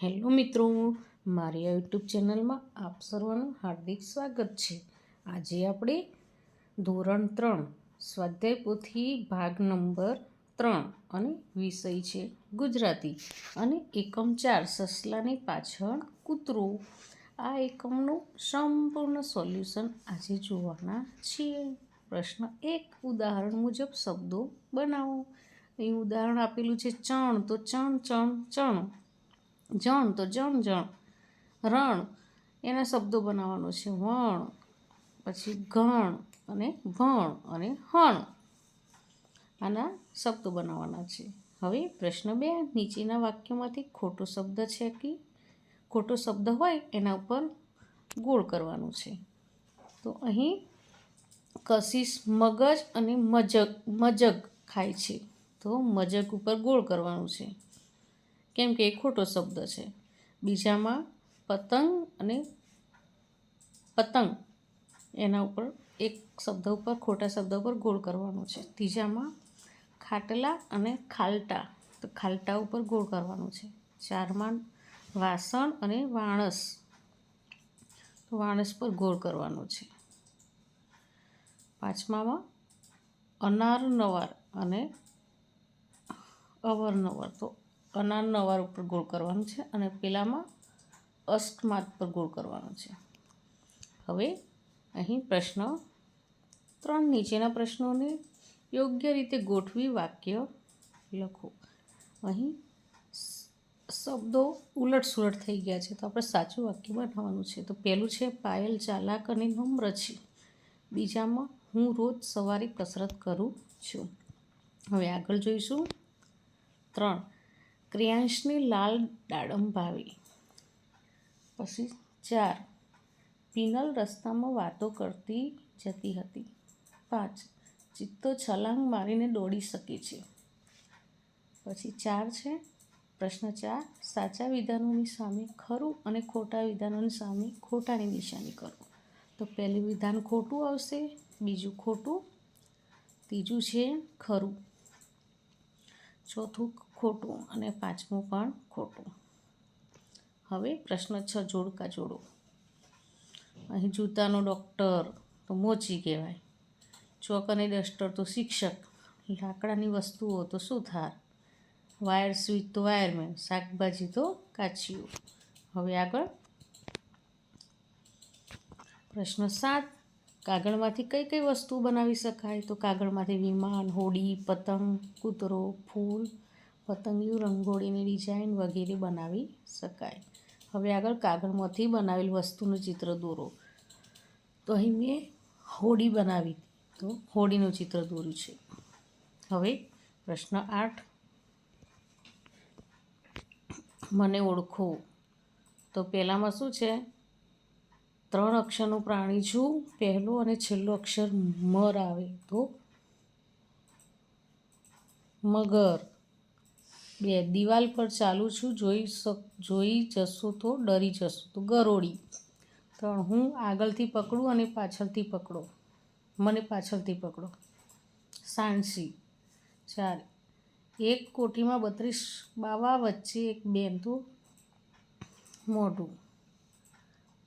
Hello મિત્રો, મારી YouTube ચેનલમાં આપ સર્વનું હાર્દિક સ્વાગત છે. આજે આપણે ધોરણ 3 સ્વાધ્યાય પોથી ભાગ નંબર 3 અને વિષય છે ગુજરાતી અને એકમ 4 સસલાની પાછળ કૂતરું. આ એકમનું સંપૂર્ણ સોલ્યુશન આજે જોવાના છીએ. પ્રશ્ન 1, ઉદાહરણ મુજબ શબ્દો બનાવો. અહીં ઉદાહરણ આપેલું છે ચણ, તો ચણ ચણ ચણ. જણ તો જણ જણ. રણ એના શબ્દો બનાવવાનો છે વણ, પછી ઘણ અને ભણ અને હણ, આના શબ્દો બનાવવાના છે. હવે પ્રશ્ન 2, નીચેના વાક્યોમાંથી ખોટો શબ્દ છે કે ખોટો શબ્દ હોય એના ઉપર ગોળ કરવાનું છે. તો અહીં કશિશ મગજ અને મજગ ખાય છે, તો મજગ ઉપર ગોળ કરવાનું છે કેમ કે એ ખોટો શબ્દ છે. બીજામાં પતંગ અને પતંગ એના ઉપર એક શબ્દ ઉપર ખોટા શબ્દ ઉપર ગોળ કરવાનો છે. ત્રીજામાં ખાટલા અને ખાલટા, તો ખાલટા ઉપર ગોળ કરવાનો છે. 4માં વાસણ અને વાણસ, તો વાણસ પર ગોળ કરવાનો છે. 5માં અનારનવાર અને અવારનવાર, તો અનારનવાર ઉપર ગોળ કરવાનું છે અને પેલામાં અસ્કમાત પર ગોળ કરવાનો છે. હવે અહીં પ્રશ્ન 3, નીચેના પ્રશ્નોને યોગ્ય રીતે ગોઠવી વાક્ય લખો. અહીં શબ્દો ઉલટસુલટ થઈ ગયા છે, તો આપણે સાચું વાક્ય બનાવવાનું છે. તો પહેલું છે પાયલ ચાલાક અને નમ્ર છે. બીજામાં હું રોજ સવારે કસરત કરું છું. હવે આગળ જોઈશું. 3, ક્રિયાંશને લાલ દાડમ ભાવે. પછી 4, પિનલ રસ્તામાં વાતો કરતી જતી હતી. 5, ચિત્તો છલાંગ મારીને દોડી શકે છે. પછી 4 છે પ્રશ્ન 4, સાચા વિધાનોની સામે ખરું અને ખોટા વિધાનોની સામે ખોટાની નિશાની કરો. તો પહેલું વિધાન ખોટું આવશે, બીજું ખોટું, ત્રીજું છે ખરું, ચોથું ખોટું અને 5મું પણ ખોટું. હવે પ્રશ્ન 6, જોડકા જોડો. અહીં જૂતાનો ડૉક્ટર તો મોચી કહેવાય, ચોક અને ડસ્ટર તો શિક્ષક, લાકડાની વસ્તુઓ તો સુથાર, વાયર સ્વિચ તો વાયરમેન, શાકભાજી તો કાચીઓ. હવે આગળ પ્રશ્ન 7, કાગળમાંથી કઈ કઈ વસ્તુ બનાવી શકાય. તો કાગળમાંથી વિમાન, હોડી, પતંગ, કૂતરો, ફૂલ, પતંગિયું, રંગોળીની ડિઝાઇન વગેરે બનાવી શકાય. હવે આગળ કાગળમાંથી બનાવેલ વસ્તુનું ચિત્ર દોરો. તો અહીં મેં હોડી બનાવી, તો હોડીનું ચિત્ર દોર્યું છે. હવે પ્રશ્ન 8, મને ઓળખો. તો પહેલામાં શું છે, 3 અક્ષરનું પ્રાણી છું, પહેલો અને છેલ્લો અક્ષર મર આવે તો મગર. 2, દિવાલ પર ચાલું છું, જોઈ જશો તો ડરી જશો તો ગરોળી. 3, હું આગળથી પકડું અને પાછળથી પકડો, મને પાછળથી પકડો, સાણસી. 4, એક કોઠીમાં 32 બાવા, વચ્ચે એક બેન તો મોઢું.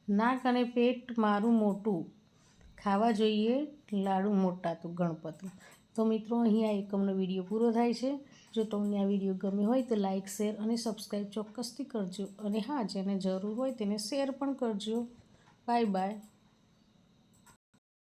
નાક અને પેટ મારું મોટું, ખાવા જોઈએ લાડુ મોટા તો ગણપતિ. તો મિત્રો, અહીં આ એકમનો વિડીયો પૂરો થાય છે. જો તમને આ વિડીયો ગમ્યો હોય તો લાઇક, શેર અને સબસ્ક્રાઈબ ચોક્કસથી કરજો. અને હા, જેને જરૂર હોય તેને શેર પણ કરજો. Bye bye.